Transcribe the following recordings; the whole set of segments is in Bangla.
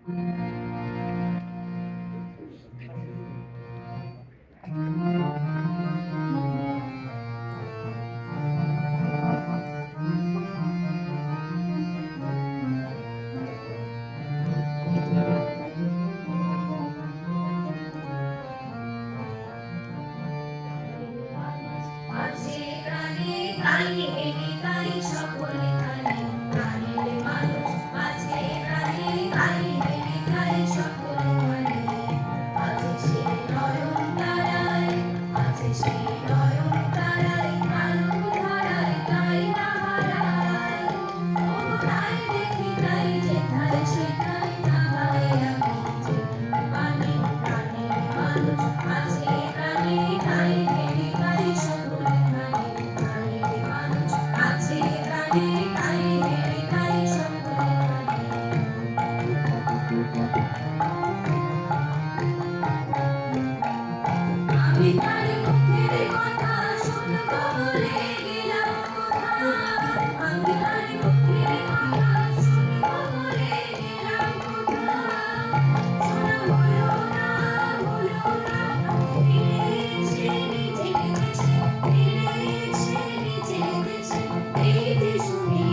আছে প্রাণে তাই হেরি তাই সকলে খানে প্রাণের মানুষ আছে প্রাণে তাই হেরি তাই সকলে খানে আছে সে নয়ন তারায় আছে সে নয়ন তারায় মানব ধারায় তাই না হারায় ও তাই দেখি তাই যেথায় সেটাই না হয় আমি যে প্রাণে প্রাণের মানুষ আছে প্রাণে তাই হেরি তাই সকলে খানে প্রাণের মানুষ আছে প্রাণে তাই হেরি তাই সকলে খানে আমি তার মুখের কথা শুনবো বলে গেলাম কোথায় আমি তার মুখের কথা শুনবো বলে গেলাম কোথায় শোনা হলো না ফিরে এসে নিজের দেশে ফিরে এসে নিজের দেশে এই যে শুনি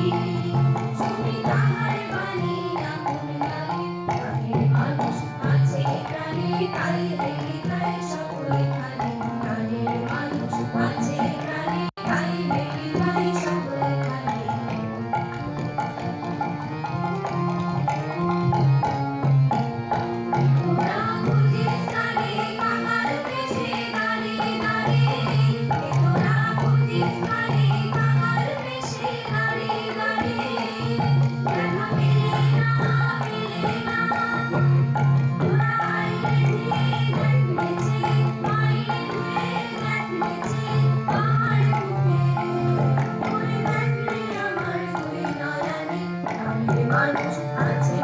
শুনি তাহার বাণী আপন গানে প্রাণের মানুষ আছে প্রাণে তাই হেরি তাই সকলে খানে প্রাণের মানুষ আছে প্রাণে তাই হেরি তাই সকলে খানে তোরা বুঝিস গানে কাঙাল বেশে দাঁড়িয়ে দাঁড়িয়ে তোরা বুঝিস গানে কাঙাল বেশে দাঁড়িয়ে দাঁড়িয়ে দেখা মেলে না মেলে না তোরা আইলে দিয়ে দেখ নেচে আইলে দিয়ে দেখ নেচে আমার বুকে ওই দেখলি আমার দুই নয়নে প্রাণের মানুষ আছে